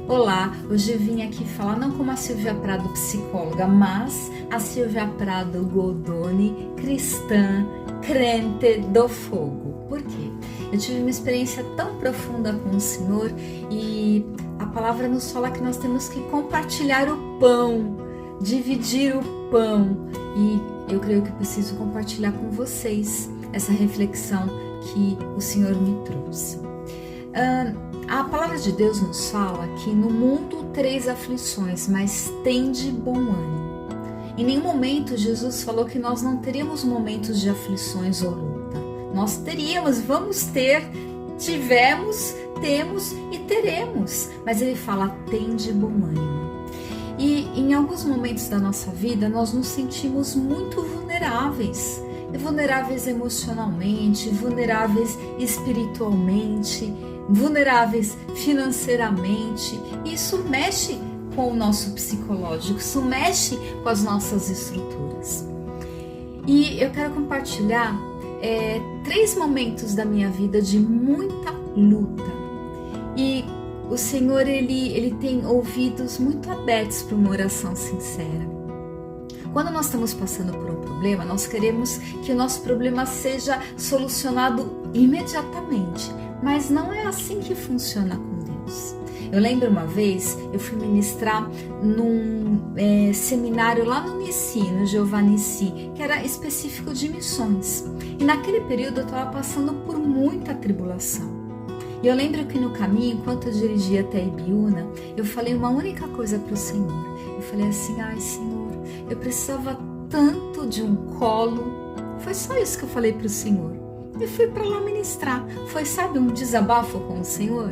Olá, hoje eu vim aqui falar não como a Silvia Prado psicóloga, mas a Silvia Prado Goldoni, cristã, crente do fogo. Por quê? Eu tive uma experiência tão profunda com o Senhor e a palavra nos fala que nós temos que compartilhar o pão, dividir o pão, e eu creio que preciso compartilhar com vocês essa reflexão que o Senhor me trouxe. A palavra de Deus nos fala que no mundo tereis aflições, mas tende bom ânimo. Em nenhum momento Jesus falou que nós não teríamos momentos de aflições ou luta. Nós teríamos, vamos ter, tivemos, temos e teremos. Mas ele fala, tende bom ânimo. E em alguns momentos da nossa vida nós nos sentimos muito vulneráveis. Vulneráveis emocionalmente, vulneráveis espiritualmente, vulneráveis financeiramente. Isso mexe com o nosso psicológico, isso mexe com as nossas estruturas. E eu quero compartilhar 3 momentos da minha vida de muita luta. E o Senhor, ele tem ouvidos muito abertos para uma oração sincera. Quando nós estamos passando por um problema, nós queremos que o nosso problema seja solucionado imediatamente, mas não é assim que funciona com Deus. Eu lembro uma vez, eu fui ministrar num seminário lá no Nissi, no Jeová Nissi, que era específico de missões. E naquele período eu estava passando por muita tribulação. E eu lembro que no caminho, enquanto eu dirigia até Ibiúna, eu falei uma única coisa para o Senhor. Eu falei assim, ai Senhor, eu precisava tanto de um colo. Foi só isso que eu falei para o Senhor. E fui para lá ministrar. Foi, sabe, um desabafo com o Senhor?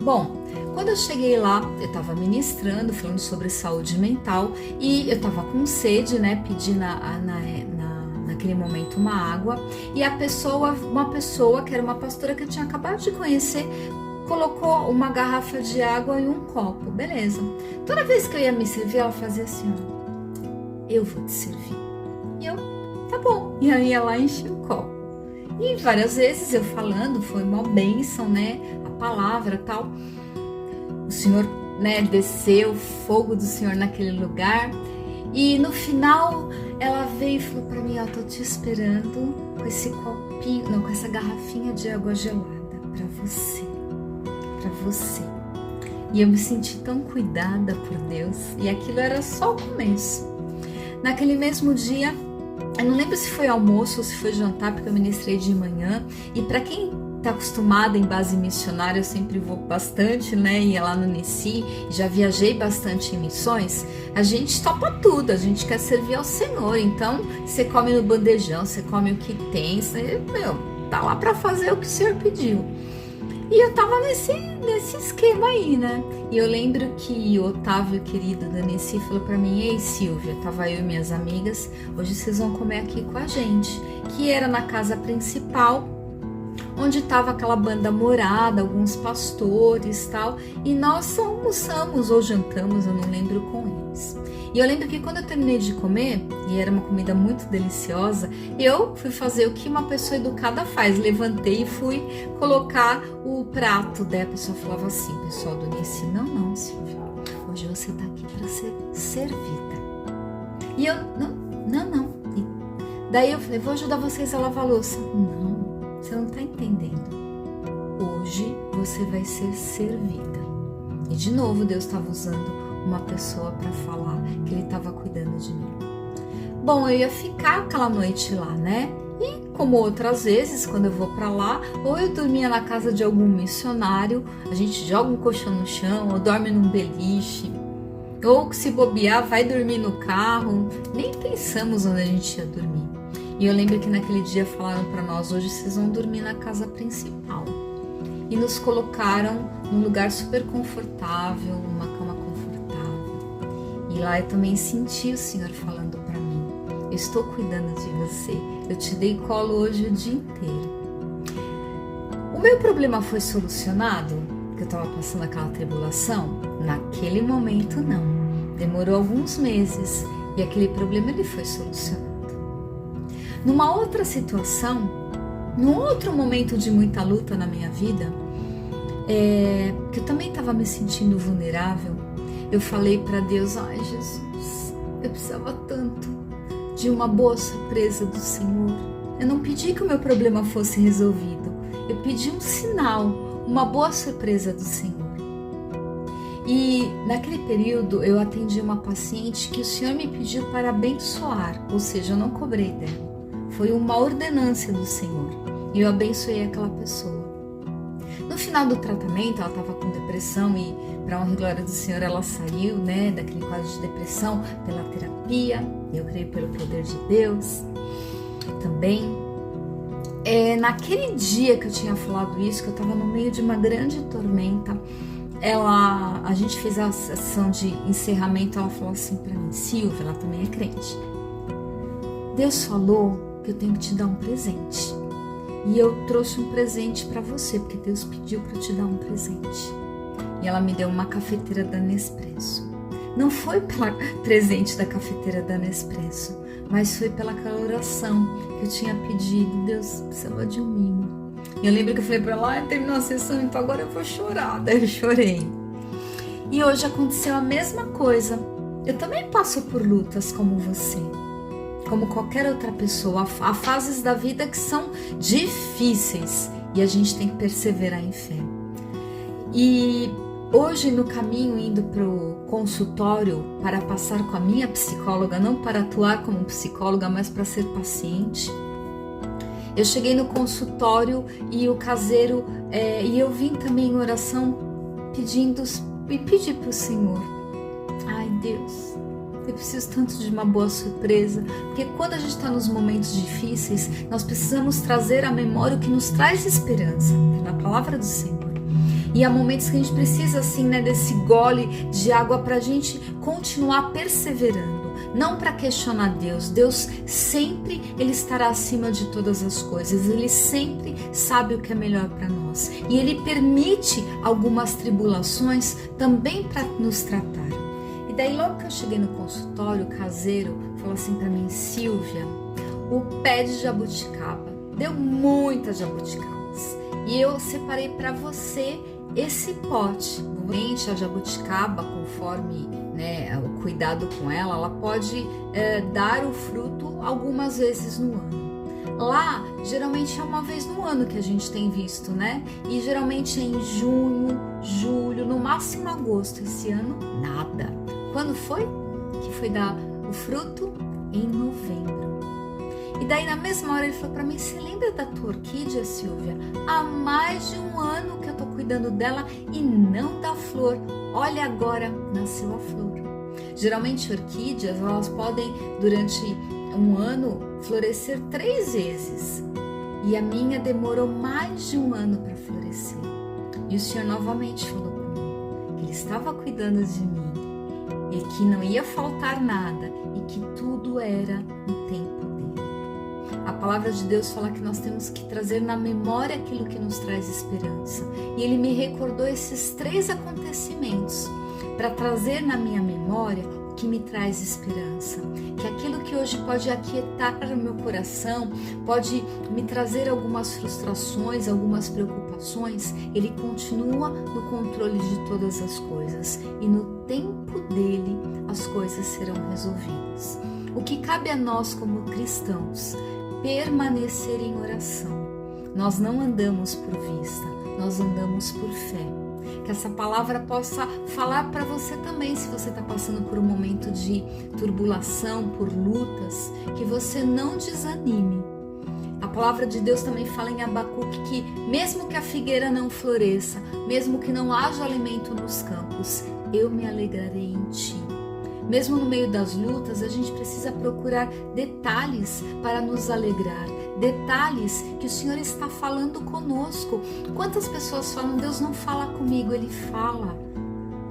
Bom, quando eu cheguei lá, eu estava ministrando, falando sobre saúde mental, e eu estava com sede, né, pedi naquele momento uma água, e uma pessoa que era uma pastora que eu tinha acabado de conhecer, colocou uma garrafa de água e um copo, beleza. Toda vez que eu ia me servir, ela fazia assim, ó, eu vou te servir. E eu, tá bom. E aí ela enchia o copo. E várias vezes eu falando, foi uma bênção, né, a palavra e tal. O Senhor, né, desceu o fogo do Senhor naquele lugar. E no final, ela veio e falou pra mim, ó, tô te esperando com esse copinho, não, com essa garrafinha de água gelada pra você. Pra você. E eu me senti tão cuidada por Deus, e aquilo era só o começo. Naquele mesmo dia, eu não lembro se foi almoço ou se foi jantar, porque eu ministrei de manhã, e para quem está acostumada em base missionária, eu sempre vou bastante, né, ia lá no Nissi, já viajei bastante em missões, a gente topa tudo, a gente quer servir ao Senhor, então você come no bandejão, você come o que tem, você, tá lá para fazer o que o Senhor pediu. E eu tava nesse esquema aí, né? E eu lembro que o Otávio, querido da Nissi, falou pra mim, ei Silvia, tava eu e minhas amigas, hoje vocês vão comer aqui com a gente, que era na casa principal, onde tava aquela banda morada, alguns pastores e tal, e nós almoçamos ou jantamos, eu não lembro, com eles. E eu lembro que quando eu terminei de comer, e era uma comida muito deliciosa, eu fui fazer o que uma pessoa educada faz. Levantei e fui colocar o prato. Daí a pessoa falava assim, pessoal do Nissi, não, Silvia, hoje você tá aqui para ser servida. E eu, não. E daí eu falei, vou ajudar vocês a lavar a louça. Não, você não tá entendendo. Hoje você vai ser servida. E de novo Deus estava usando uma pessoa para falar que ele estava cuidando de mim. Bom, eu ia ficar aquela noite lá, né? E como outras vezes, quando eu vou para lá, ou eu dormia na casa de algum missionário, a gente joga um colchão no chão, ou dorme num beliche, ou se bobear, vai dormir no carro. Nem pensamos onde a gente ia dormir. E eu lembro que naquele dia falaram para nós, hoje vocês vão dormir na casa principal. E nos colocaram num lugar super confortável, uma cama confortável. E lá eu também senti o Senhor falando para mim, eu estou cuidando de você, eu te dei colo hoje o dia inteiro. O meu problema foi solucionado? Que eu estava passando aquela tribulação? Naquele momento não. Demorou alguns meses e aquele problema ele foi solucionado. Numa outra situação, num outro momento de muita luta na minha vida, que eu também estava estava me sentindo vulnerável, eu falei para Deus: ai Jesus, eu precisava tanto de uma boa surpresa do Senhor. Eu não pedi que o meu problema fosse resolvido, eu pedi um sinal, uma boa surpresa do Senhor. E naquele período eu atendi uma paciente que o Senhor me pediu para abençoar, ou seja, eu não cobrei dela. Foi uma ordenância do Senhor e eu abençoei aquela pessoa. No final do tratamento, ela estava com depressão e, para a honra e glória do Senhor, ela saiu, daquele quadro de depressão pela terapia. Eu creio pelo poder de Deus também. Naquele dia que eu tinha falado isso, que eu estava no meio de uma grande tormenta, a gente fez a sessão de encerramento. Ela falou assim para mim: Silvia, ela também é crente, Deus falou que eu tenho que te dar um presente. E eu trouxe um presente para você, porque Deus pediu para eu te dar um presente. E ela me deu uma cafeteira da Nespresso. Não foi pelo presente da cafeteira da Nespresso, mas foi pelaquela oração que eu tinha pedido. Deus precisava de um mimo. E eu lembro que eu falei para ela: terminou a sessão, então agora eu vou chorar. Daí eu chorei. E hoje aconteceu a mesma coisa. Eu também passo por lutas como você, como qualquer outra pessoa. Há fases da vida que são difíceis e a gente tem que perseverar em fé. E hoje, no caminho indo para o consultório para passar com a minha psicóloga, não para atuar como psicóloga, mas para ser paciente, eu cheguei no consultório e o caseiro, e eu vim também em oração pedi para o Senhor: ai Deus, eu preciso tanto de uma boa surpresa, porque quando a gente está nos momentos difíceis, nós precisamos trazer à memória o que nos traz esperança, na palavra do Senhor. E há momentos que a gente precisa assim, desse gole de água para a gente continuar perseverando, não para questionar Deus. Deus sempre, Ele estará acima de todas as coisas, Ele sempre sabe o que é melhor para nós. E Ele permite algumas tribulações também para nos tratar. E daí logo que eu cheguei no consultório, o caseiro falou assim para mim: Silvia, o pé de jabuticaba deu muitas jabuticabas e eu separei para você esse pote. Normalmente a jabuticaba, conforme o cuidado com ela, ela pode dar o fruto algumas vezes no ano. Lá, geralmente é uma vez no ano que a gente tem visto, E geralmente é em junho, julho, no máximo agosto. Esse ano, nada. Quando foi que foi dar o fruto? Em novembro. E daí na mesma hora ele falou para mim: você lembra da tua orquídea, Silvia? Há mais de um ano que eu tô cuidando dela e não dá flor. Olha, agora nasceu a flor. Geralmente orquídeas, elas podem durante um ano florescer 3 vezes. E a minha demorou mais de um ano para florescer. E o Senhor novamente falou comigo que Ele estava cuidando de mim e que não ia faltar nada e que tudo era no tempo dele. A palavra de Deus fala que nós temos que trazer na memória aquilo que nos traz esperança. E Ele me recordou esses 3 acontecimentos para trazer na minha memória o que me traz esperança. Que aquilo que hoje pode aquietar o meu coração, pode me trazer algumas frustrações, algumas preocupações, Ele continua no controle de todas as coisas. E no tempo dele as coisas serão resolvidas. O que cabe a nós como cristãos? Permanecer em oração. Nós não andamos por vista, nós andamos por fé. Que essa palavra possa falar para você também, se você está passando por um momento de turbulação, por lutas, que você não desanime. A palavra de Deus também fala em Abacuque que mesmo que a figueira não floresça, mesmo que não haja alimento nos campos, eu me alegrarei em ti. Mesmo no meio das lutas, a gente precisa procurar detalhes para nos alegrar, detalhes que o Senhor está falando conosco. Quantas pessoas falam: Deus não fala comigo? Ele fala,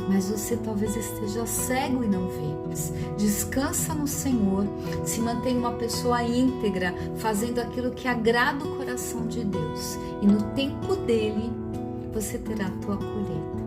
mas você talvez esteja cego e não vê. Descansa no Senhor, se mantém uma pessoa íntegra, fazendo aquilo que agrada o coração de Deus, e no tempo dele você terá a tua colheita.